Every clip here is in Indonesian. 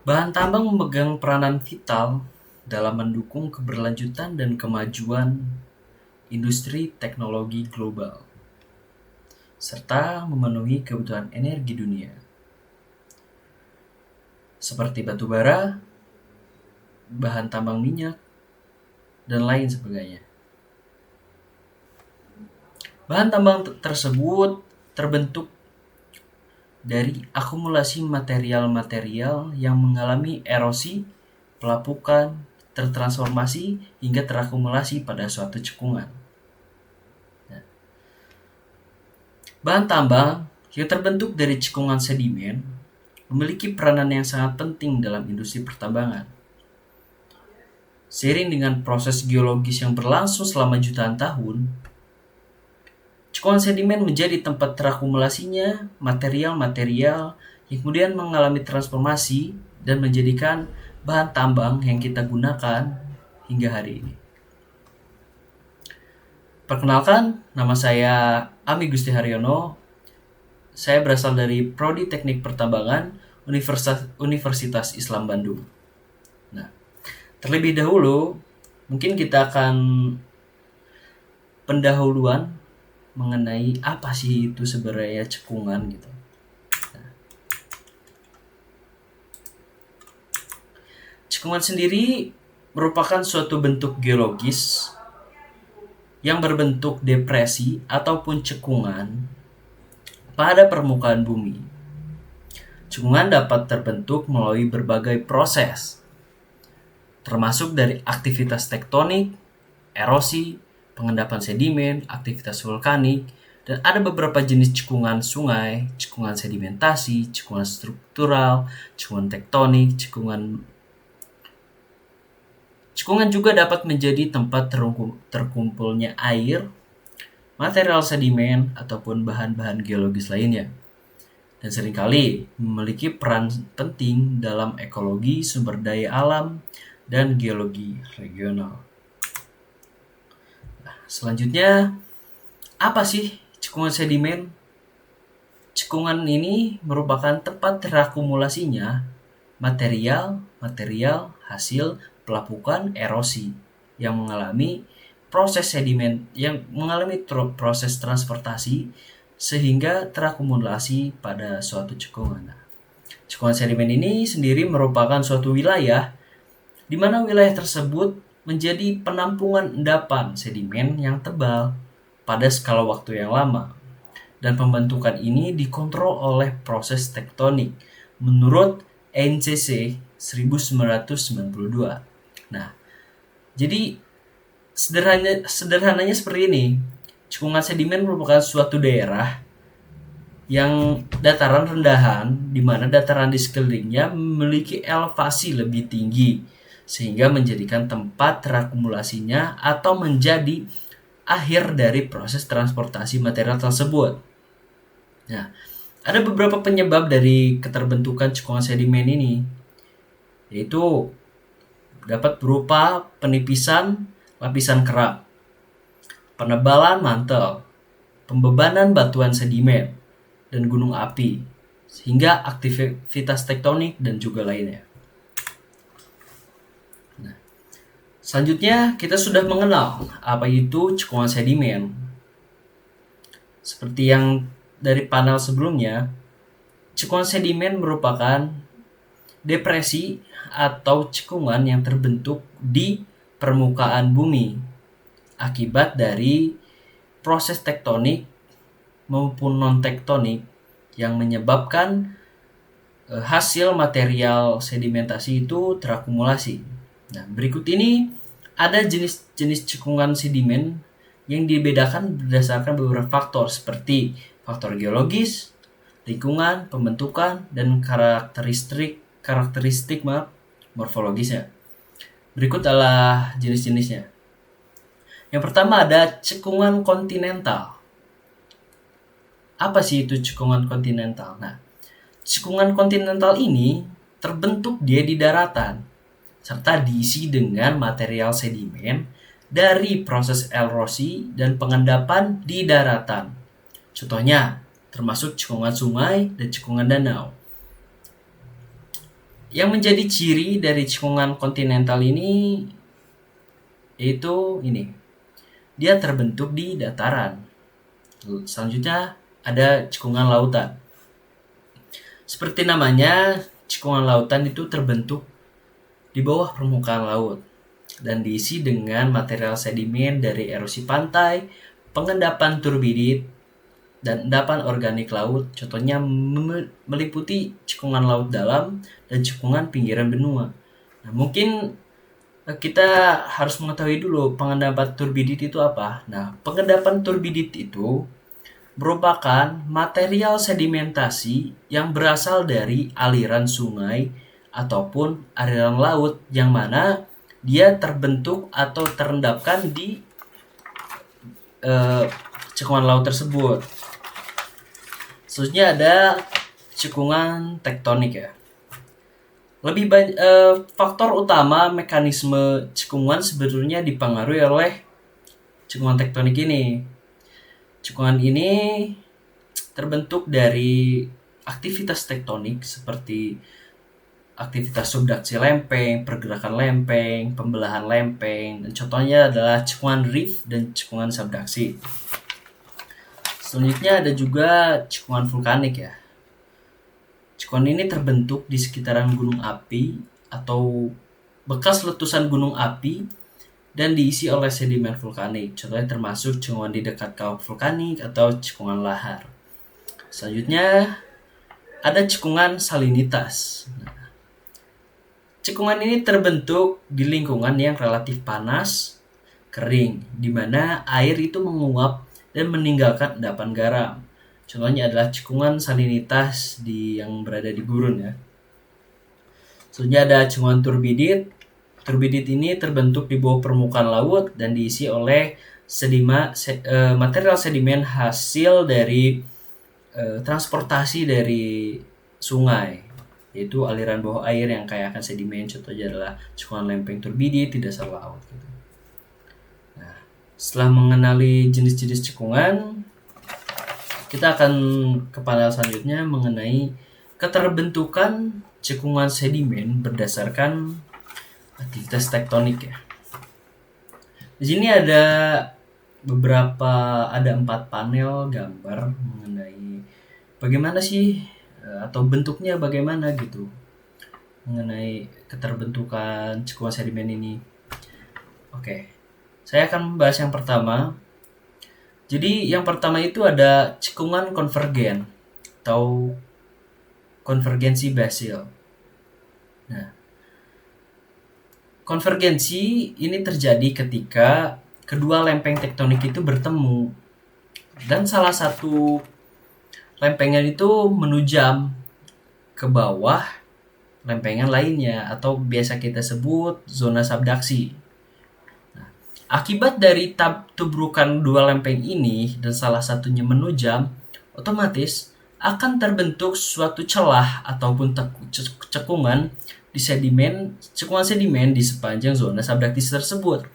Bahan tambang memegang peranan vital dalam mendukung keberlanjutan dan kemajuan industri teknologi global, serta memenuhi kebutuhan energi dunia, seperti batu bara, bahan tambang minyak, dan lain sebagainya. Bahan tambang tersebut terbentuk dari akumulasi material-material yang mengalami erosi, pelapukan, tertransformasi, hingga terakumulasi pada suatu cekungan. Bahan tambang yang terbentuk dari cekungan sedimen memiliki peranan yang sangat penting dalam industri pertambangan. Seiring dengan proses geologis yang berlangsung selama jutaan tahun, cekungan sedimen menjadi tempat terakumulasinya material-material yang kemudian mengalami transformasi dan menjadikan bahan tambang yang kita gunakan hingga hari ini. Perkenalkan, nama saya Ami Gusti Haryono. Saya berasal dari Prodi Teknik Pertambangan Universitas Islam Bandung. Nah, terlebih dahulu, mungkin kita akan pendahuluan mengenai apa sih itu sebenarnya cekungan gitu. Cekungan sendiri merupakan suatu bentuk geologis yang berbentuk depresi ataupun cekungan pada permukaan bumi. Cekungan dapat terbentuk melalui berbagai proses, termasuk dari aktivitas tektonik, erosi, pengendapan sedimen, aktivitas vulkanik, dan ada beberapa jenis cekungan sungai, cekungan sedimentasi, cekungan struktural, cekungan tektonik, cekungan juga dapat menjadi tempat terkumpulnya air, material sedimen, ataupun bahan-bahan geologis lainnya. Dan seringkali memiliki peran penting dalam ekologi, sumber daya alam, dan geologi regional. Selanjutnya, apa sih cekungan sedimen? Cekungan ini merupakan tempat terakumulasinya material hasil pelapukan erosi yang mengalami proses transportasi sehingga terakumulasi pada suatu cekungan. Cekungan sedimen ini sendiri merupakan suatu wilayah di mana wilayah tersebut menjadi penampungan endapan sedimen yang tebal pada skala waktu yang lama. Dan pembentukan ini dikontrol oleh proses tektonik menurut NCC 1992. Nah, jadi sederhananya seperti ini. Cekungan sedimen merupakan suatu daerah yang dataran rendahan di mana dataran di sekelilingnya memiliki elevasi lebih tinggi sehingga menjadikan tempat terakumulasinya atau menjadi akhir dari proses transportasi material tersebut. Nah, ada beberapa penyebab dari keterbentukan cekungan sedimen ini, yaitu dapat berupa penipisan lapisan kerak, penebalan mantel, pembebanan batuan sedimen, dan gunung api, sehingga aktivitas tektonik dan juga lainnya. Nah, selanjutnya kita sudah mengenal apa itu cekungan sedimen. Seperti yang dari panel sebelumnya, cekungan sedimen merupakan depresi atau cekungan yang terbentuk di permukaan bumi akibat dari proses tektonik maupun non-tektonik yang menyebabkan hasil material sedimentasi itu terakumulasi. Nah, berikut ini ada jenis-jenis cekungan sedimen yang dibedakan berdasarkan beberapa faktor seperti faktor geologis, lingkungan, pembentukan, dan karakteristik morfologisnya. Berikut adalah jenis-jenisnya. Yang pertama ada cekungan kontinental. Apa sih itu cekungan kontinental? Nah, cekungan kontinental ini terbentuk dia di daratan serta diisi dengan material sedimen dari proses erosi dan pengendapan di daratan. Contohnya, termasuk cekungan sungai dan cekungan danau. Yang menjadi ciri dari cekungan kontinental ini yaitu ini, dia terbentuk di dataran. Selanjutnya ada cekungan lautan. Seperti namanya, cekungan lautan itu terbentuk di bawah permukaan laut dan diisi dengan material sedimen dari erosi pantai, pengendapan turbidit, dan endapan organik laut. Contohnya meliputi cekungan laut dalam dan cekungan pinggiran benua. Nah, mungkin kita harus mengetahui dulu pengendapan turbidit itu apa. Nah, pengendapan turbidit itu merupakan material sedimentasi yang berasal dari aliran sungai ataupun aliran laut yang mana dia terbentuk atau terendapkan di cekungan laut tersebut. Selanjutnya ada cekungan tektonik ya. Faktor utama mekanisme cekungan sebetulnya dipengaruhi oleh cekungan tektonik ini. Cekungan ini terbentuk dari aktivitas tektonik seperti aktivitas subduksi lempeng, pergerakan lempeng, pembelahan lempeng, dan contohnya adalah cekungan rift dan cekungan subduksi. Selanjutnya ada juga cekungan vulkanik ya. Cekungan ini terbentuk di sekitaran gunung api atau bekas letusan gunung api dan diisi oleh sedimen vulkanik. Contohnya termasuk cekungan di dekat kawah vulkanik atau cekungan lahar. Selanjutnya ada cekungan salinitas. Nah, cekungan ini terbentuk di lingkungan yang relatif panas, kering, di mana air itu menguap dan meninggalkan endapan garam. Contohnya adalah cekungan salinitas yang berada di gurun ya. Selanjutnya ada cekungan turbidit. Turbidit ini terbentuk di bawah permukaan laut dan diisi oleh material sedimen hasil dari transportasi dari sungai, yaitu aliran bawah air yang kaya akan sedimen. Contohnya adalah cekungan lempeng turbidit di dasar laut. Nah, setelah mengenali jenis-jenis cekungan, kita akan ke panel selanjutnya mengenai keterbentukan cekungan sedimen berdasarkan aktivitas tektonik ya. Di sini ada 4 panel gambar mengenai bagaimana sih atau bentuknya bagaimana gitu mengenai keterbentukan cekungan sedimen ini. Oke. Saya akan membahas yang pertama. Jadi yang pertama itu ada cekungan konvergen atau konvergensi basil. Nah, konvergensi ini terjadi ketika kedua lempeng tektonik itu bertemu dan salah satu lempengan itu menujam ke bawah lempengan lainnya atau biasa kita sebut zona subduksi. Nah, akibat dari tubrukan dua lempeng ini dan salah satunya menujam, otomatis akan terbentuk suatu celah ataupun cekungan di cekungan sedimen di sepanjang zona subduktis tersebut.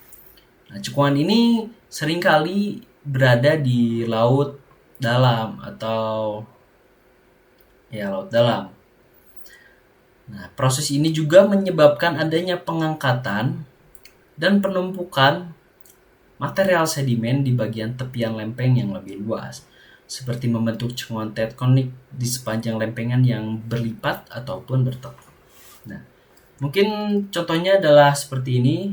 Nah, cekungan ini seringkali berada di laut dalam atau laut dalam. Nah, proses ini juga menyebabkan adanya pengangkatan dan penumpukan material sedimen di bagian tepian lempeng yang lebih luas, seperti membentuk cekungan tektonik di sepanjang lempengan yang berlipat ataupun bertekuk. Nah, mungkin contohnya adalah seperti ini,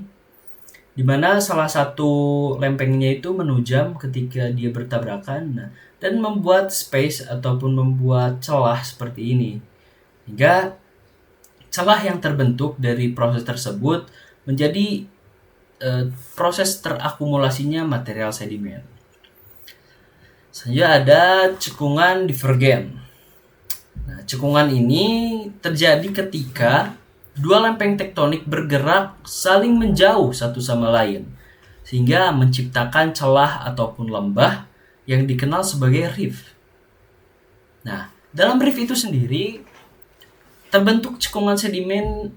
di mana salah satu lempengnya itu menujam ketika dia bertabrakan, dan membuat space ataupun membuat celah seperti ini, hingga celah yang terbentuk dari proses tersebut menjadi proses terakumulasinya material sedimen. Selanjutnya ada cekungan divergen. Nah, cekungan ini terjadi ketika dua lempeng tektonik bergerak saling menjauh satu sama lain, sehingga menciptakan celah ataupun lembah yang dikenal sebagai rift. Nah, dalam rift itu sendiri terbentuk cekungan sedimen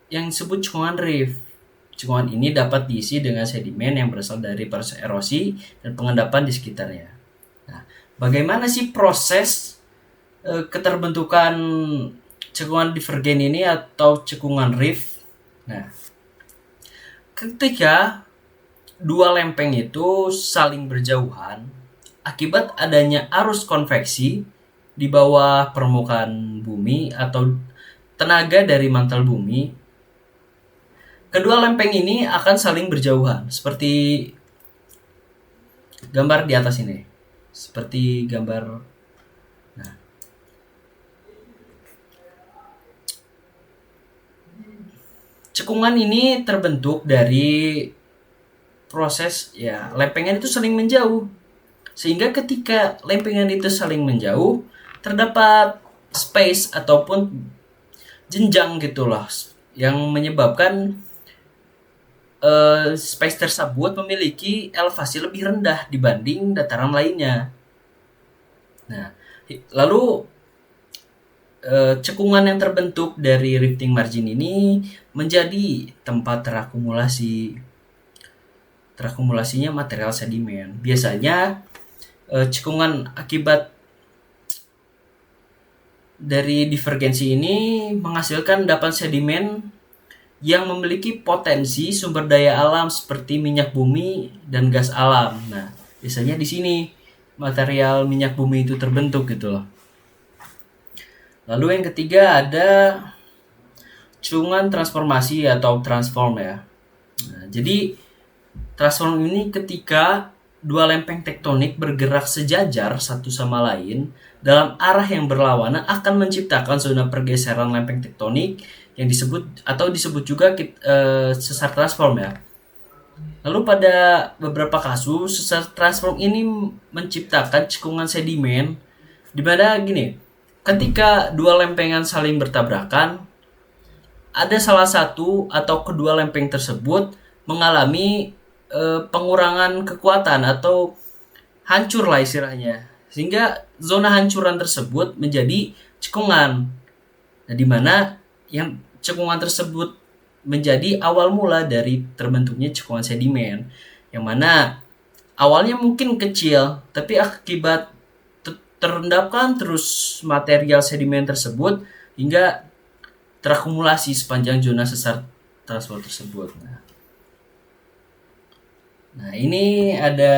yang disebut cekungan rift. Cekungan ini dapat diisi dengan sedimen yang berasal dari proses erosi dan pengendapan di sekitarnya. Nah, bagaimana sih proses keterbentukan cekungan divergen ini atau cekungan rift. Nah, ketika dua lempeng itu saling berjauhan akibat adanya arus konveksi di bawah permukaan bumi atau tenaga dari mantel bumi, kedua lempeng ini akan saling berjauhan seperti gambar di atas ini. Seperti gambar. Nah, cekungan ini terbentuk dari proses ya lempengan itu saling menjauh. Sehingga ketika lempengan itu saling menjauh, terdapat space ataupun jenjang gitulah yang menyebabkan space tersebut memiliki elevasi lebih rendah dibanding dataran lainnya. Nah, lalu cekungan yang terbentuk dari rifting margin ini menjadi tempat terakumulasinya material sedimen. Biasanya cekungan akibat dari divergensi ini menghasilkan endapan sedimen yang memiliki potensi sumber daya alam seperti minyak bumi dan gas alam. Nah, biasanya di sini material minyak bumi itu terbentuk gitu loh. Lalu yang ketiga ada cekungan transformasi atau transform ya. Nah, jadi transform ini ketika dua lempeng tektonik bergerak sejajar satu sama lain dalam arah yang berlawanan akan menciptakan zona pergeseran lempeng tektonik yang disebut juga sesar transform ya. Lalu pada beberapa kasus sesar transform ini menciptakan cekungan sedimen di mana gini, ketika dua lempengan saling bertabrakan, ada salah satu atau kedua lempeng tersebut mengalami pengurangan kekuatan atau hancur lah istilahnya, sehingga zona hancuran tersebut menjadi cekungan. Nah, di mana yang cekungan tersebut menjadi awal mula dari terbentuknya cekungan sedimen, yang mana awalnya mungkin kecil, tapi akibat terendapkan terus material sedimen tersebut hingga terakumulasi sepanjang zona sesar transform tersebut. Nah, ini ada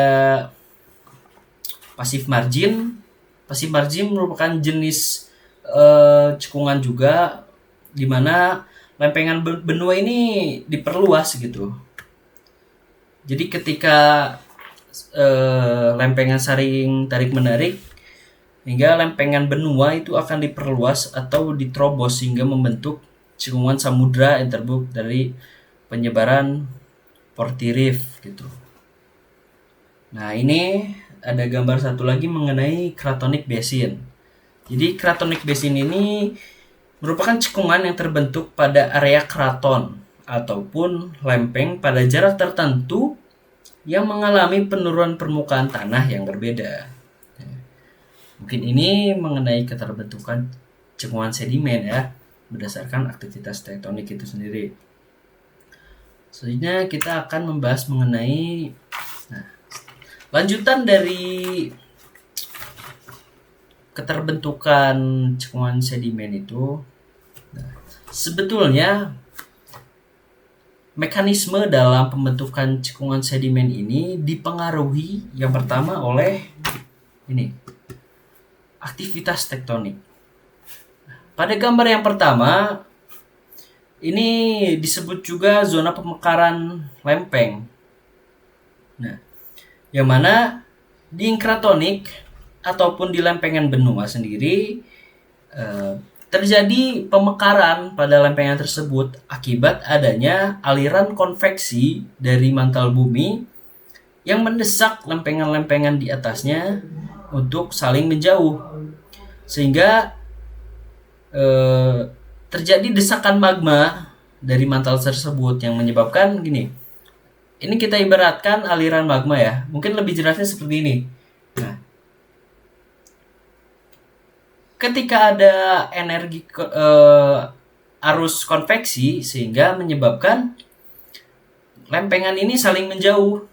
passive margin. Passive margin merupakan jenis cekungan juga di mana lempengan benua ini diperluas gitu. Jadi ketika lempengan saling tarik-menarik hingga lempengan benua itu akan diperluas atau diterobos sehingga membentuk cekungan samudra yang terbentuk dari penyebaran Porty Rift gitu. Nah, ini ada gambar satu lagi mengenai cratonic basin. Jadi cratonic basin ini merupakan cekungan yang terbentuk pada area kraton ataupun lempeng pada jarak tertentu yang mengalami penurunan permukaan tanah yang berbeda. Mungkin ini mengenai keterbentukan cekungan sedimen ya, berdasarkan aktivitas tektonik itu sendiri. Selanjutnya kita akan membahas mengenai lanjutan dari keterbentukan cekungan sedimen itu. Sebetulnya mekanisme dalam pembentukan cekungan sedimen ini dipengaruhi yang pertama oleh ini, aktivitas tektonik. Pada gambar yang pertama ini disebut juga zona pemekaran lempeng. Nah, yang mana di kratonik ataupun di lempengan benua sendiri terjadi pemekaran pada lempengan tersebut akibat adanya aliran konveksi dari mantel bumi yang mendesak lempengan-lempengan di atasnya untuk saling menjauh, sehingga terjadi desakan magma dari mantel tersebut yang menyebabkan gini. Ini kita ibaratkan aliran magma ya. Mungkin lebih jelasnya seperti ini. Nah, ketika ada energi arus konveksi sehingga menyebabkan lempengan ini saling menjauh,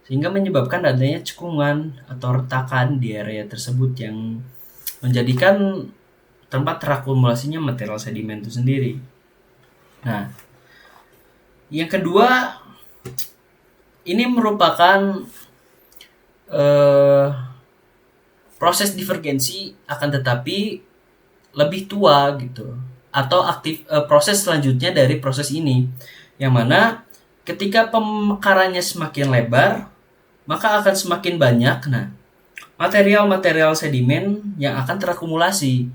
sehingga menyebabkan adanya cekungan atau retakan di area tersebut yang menjadikan tempat terakumulasinya material sedimen itu sendiri. Nah, yang kedua, ini merupakan proses divergensi, akan tetapi lebih tua gitu, atau proses selanjutnya dari proses ini, yang mana ketika pemekarannya semakin lebar, maka akan semakin banyak material-material sedimen yang akan terakumulasi.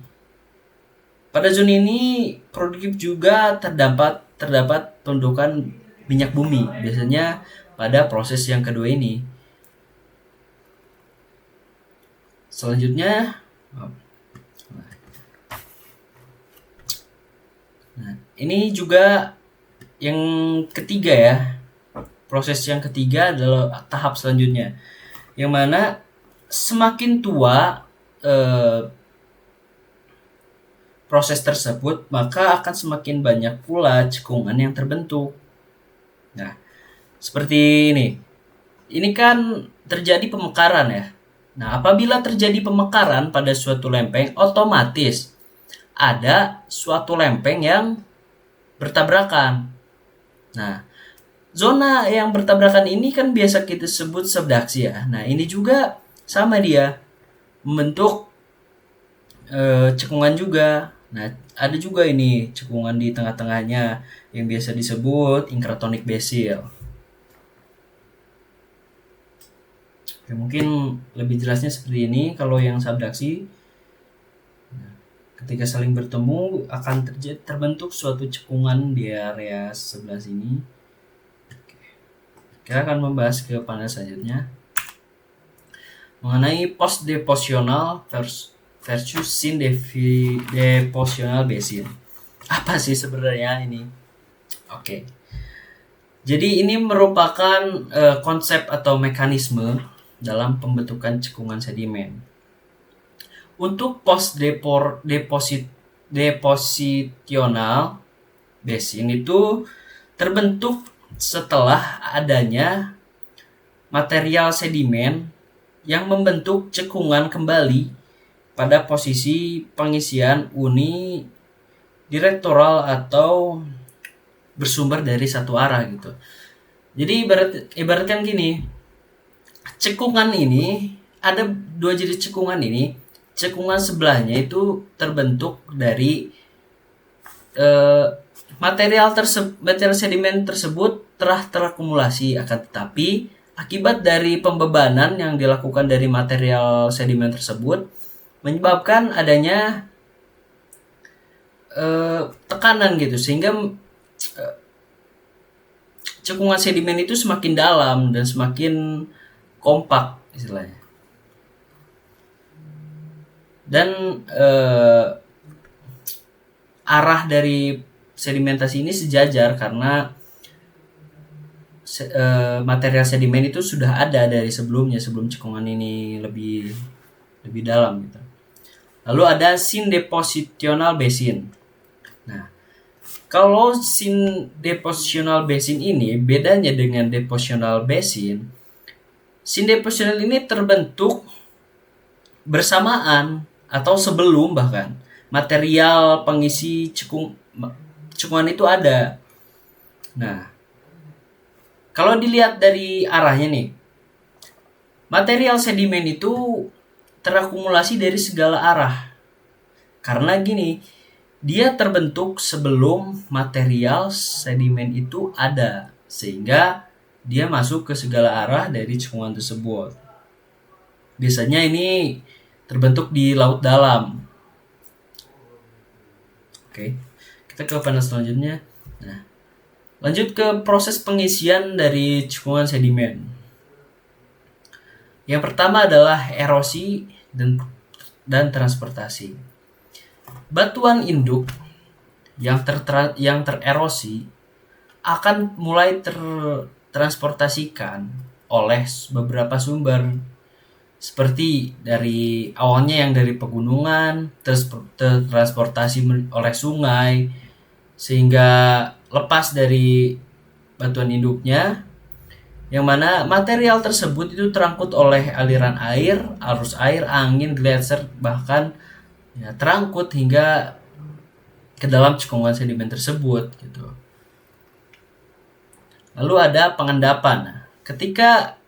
Pada zona ini produktif juga terdapat tumbukan minyak bumi, biasanya pada proses yang kedua ini. Selanjutnya, ini juga yang ketiga ya. Proses yang ketiga adalah tahap selanjutnya, yang mana semakin tua proses tersebut, maka akan semakin banyak pula cekungan yang terbentuk. Nah, seperti ini. Ini kan terjadi pemekaran ya. Nah, apabila terjadi pemekaran pada suatu lempeng, otomatis ada suatu lempeng yang bertabrakan. Nah, zona yang bertabrakan ini kan biasa kita sebut subduksi ya. Nah, ini juga sama dia, membentuk cekungan juga. Nah, ada juga ini cekungan di tengah-tengahnya yang biasa disebut incratonic basil. Oke, mungkin lebih jelasnya seperti ini. Kalau yang subduksi, ketika saling bertemu akan terbentuk suatu cekungan di area sebelah sini. Kita akan membahas ke panel selanjutnya mengenai post depositional versus sin depositional basin. Apa sih sebenarnya ini? Oke. Jadi ini merupakan konsep atau mekanisme dalam pembentukan cekungan sedimen. Untuk post depositional basin itu terbentuk setelah adanya material sedimen yang membentuk cekungan kembali pada posisi pengisian unidirektoral atau bersumber dari satu arah gitu. Jadi ibaratkan gini, cekungan ini ada dua jenis cekungan ini. Cekungan sebelahnya itu terbentuk dari material sedimen tersebut telah terakumulasi, akan tetapi akibat dari pembebanan yang dilakukan dari material sedimen tersebut menyebabkan adanya tekanan gitu, sehingga cekungan sedimen itu semakin dalam dan semakin kompak istilahnya. Dan arah dari sedimentasi ini sejajar karena material sedimen itu sudah ada dari sebelum cekungan ini lebih dalam gitu. Lalu ada sin depositional basin. Nah, kalau sin depositional basin ini bedanya dengan depositional basin. Sin depositional ini terbentuk bersamaan atau sebelum bahkan material pengisi cekungan itu ada. Nah, kalau dilihat dari arahnya nih, material sedimen itu terakumulasi dari segala arah. Karena gini, dia terbentuk sebelum material sedimen itu ada, sehingga dia masuk ke segala arah dari cekungan tersebut. Biasanya ini terbentuk di laut dalam. Oke, kita ke panel selanjutnya. Nah, lanjut ke proses pengisian dari cekungan sedimen. Yang pertama adalah erosi dan transportasi. Batuan induk yang tererosi akan mulai tertransportasikan oleh beberapa sumber, seperti dari awalnya yang dari pegunungan, tertransportasi oleh sungai, sehingga lepas dari batuan induknya, yang mana material tersebut itu terangkut oleh aliran air, arus air, angin, gletser, bahkan ya, terangkut hingga ke dalam cekungan sedimen tersebut gitu. Lalu ada pengendapan. Nah, ketika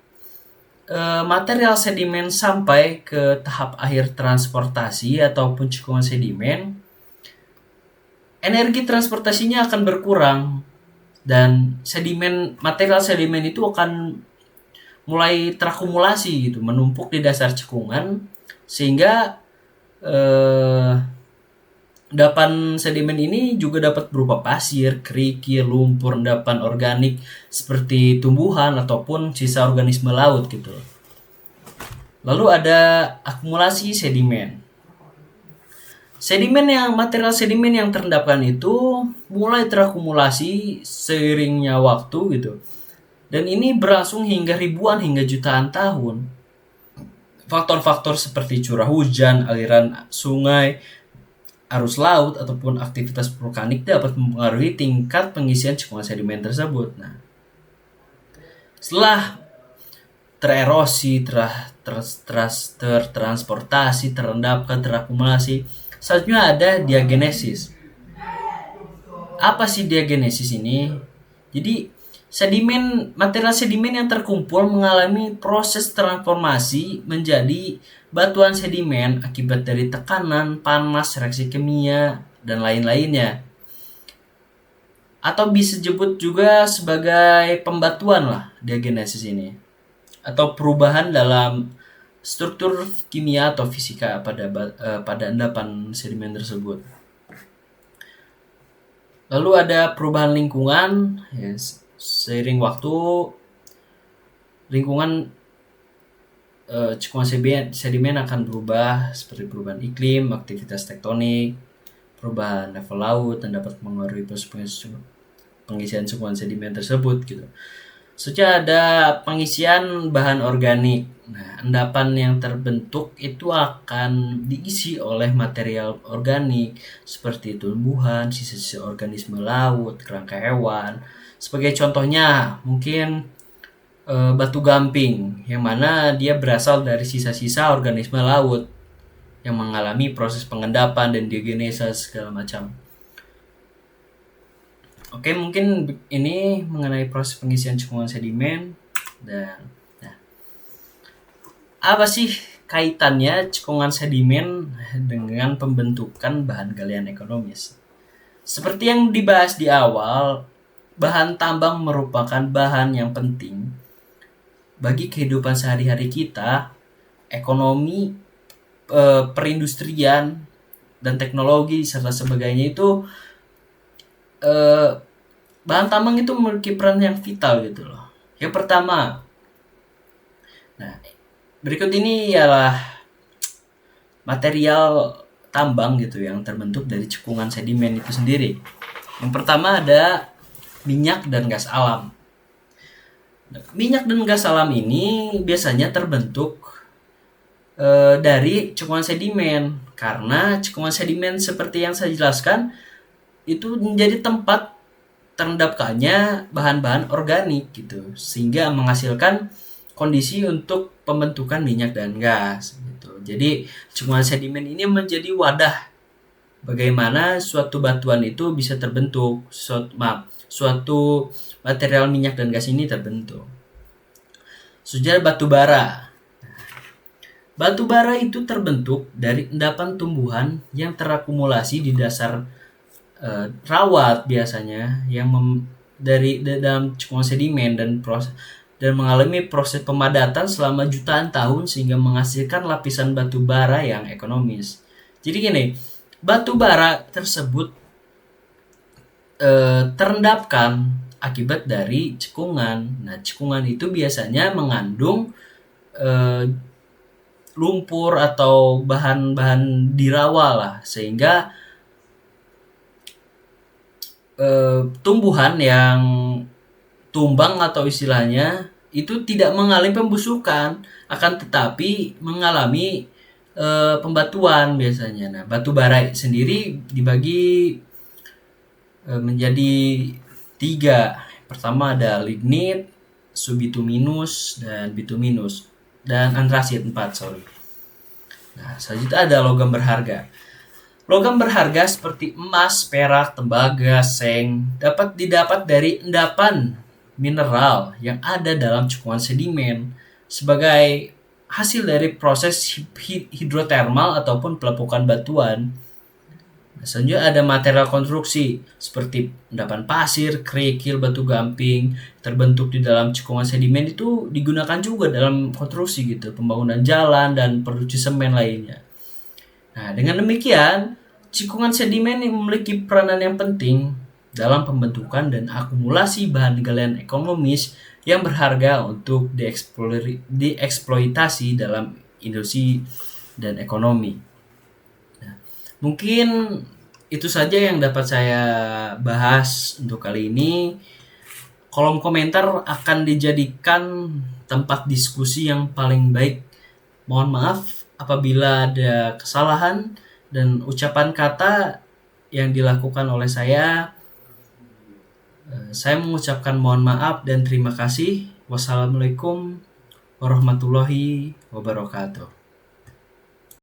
material sedimen sampai ke tahap akhir transportasi ataupun cekungan sedimen, energi transportasinya akan berkurang dan material sedimen itu akan mulai terakumulasi gitu, menumpuk di dasar cekungan sehingga endapan sedimen ini juga dapat berupa pasir, kerikil, lumpur, endapan organik seperti tumbuhan ataupun sisa organisme laut gitu. Lalu ada akumulasi sedimen. Material sedimen yang terendapkan itu mulai terakumulasi seiringnya waktu gitu. Dan ini berlangsung hingga ribuan hingga jutaan tahun. Faktor-faktor seperti curah hujan, aliran sungai, arus laut ataupun aktivitas vulkanik dapat mempengaruhi tingkat pengisian cekungan sedimen tersebut. Nah, setelah tererosi, tertransportasi, terendapkan, terakumulasi, selanjutnya ada diagenesis. Apa sih diagenesis ini? Jadi material sedimen yang terkumpul mengalami proses transformasi menjadi batuan sedimen akibat dari tekanan, panas, reaksi kimia, dan lain-lainnya. Atau bisa disebut juga sebagai pembatuan lah diagenesis ini. Atau perubahan dalam struktur kimia atau fisika pada endapan sedimen tersebut. Lalu ada perubahan lingkungan, yes. Seiring waktu lingkungan cekungan sedimen akan berubah seperti perubahan iklim, aktivitas tektonik, perubahan level laut dan dapat mengaruhi proses pengisian cekungan sedimen tersebut gitu. Selanjutnya ada pengisian bahan organik. Nah, endapan yang terbentuk itu akan diisi oleh material organik seperti tumbuhan, sisa-sisa organisme laut, kerangka hewan. Sebagai contohnya, mungkin batu gamping, yang mana dia berasal dari sisa-sisa organisme laut yang mengalami proses pengendapan dan diagenesa segala macam. Oke, mungkin ini mengenai proses pengisian cekungan sedimen. Dan apa sih kaitannya cekungan sedimen dengan pembentukan bahan galian ekonomis? Seperti yang dibahas di awal, bahan tambang merupakan bahan yang penting bagi kehidupan sehari-hari kita, ekonomi, perindustrian, dan teknologi serta sebagainya itu bahan tambang itu memiliki peran yang vital gitu loh. Yang pertama, nah berikut ini ialah material tambang gitu yang terbentuk dari cekungan sedimen itu sendiri. Yang pertama ada minyak dan gas alam. Minyak dan gas alam ini biasanya terbentuk dari cekungan sedimen, karena cekungan sedimen seperti yang saya jelaskan itu menjadi tempat terendapkannya bahan-bahan organik gitu, sehingga menghasilkan kondisi untuk pembentukan minyak dan gas gitu. Jadi cekungan sedimen ini menjadi wadah bagaimana suatu batuan itu bisa terbentuk, suatu material minyak dan gas ini terbentuk. Sejarah batu bara. Batu bara itu terbentuk dari endapan tumbuhan yang terakumulasi di dasar rawat biasanya yang dari dalam cekungan sedimen dan mengalami proses pemadatan selama jutaan tahun sehingga menghasilkan lapisan batu bara yang ekonomis. Jadi gini, batu bara tersebut terendapkan akibat dari cekungan. Nah, cekungan itu biasanya mengandung lumpur atau bahan-bahan di rawa lah, sehingga tumbuhan yang tumbang atau istilahnya itu tidak mengalami pembusukan, akan tetapi mengalami pembatuan biasanya. Nah, batu bara sendiri dibagi menjadi 3. Pertama ada lignit, subbituminus, dan bituminus, dan antrasit 4. Nah, selanjutnya ada logam berharga. Logam berharga seperti emas, perak, tembaga, seng dapat didapat dari endapan mineral yang ada dalam cekungan sedimen sebagai hasil dari proses hidrotermal ataupun pelepukan batuan. Selanjutnya ada material konstruksi seperti endapan pasir, kerikil, batu gamping terbentuk di dalam cekungan sedimen itu digunakan juga dalam konstruksi gitu, pembangunan jalan dan produksi semen lainnya. Nah, dengan demikian, cekungan sedimen memiliki peranan yang penting dalam pembentukan dan akumulasi bahan galian ekonomis yang berharga untuk dieksploitasi dalam industri dan ekonomi. Nah, mungkin itu saja yang dapat saya bahas untuk kali ini. Kolom komentar akan dijadikan tempat diskusi yang paling baik. Mohon maaf apabila ada kesalahan dan ucapan kata yang dilakukan oleh saya. Saya mengucapkan mohon maaf dan terima kasih. Wassalamualaikum warahmatullahi wabarakatuh.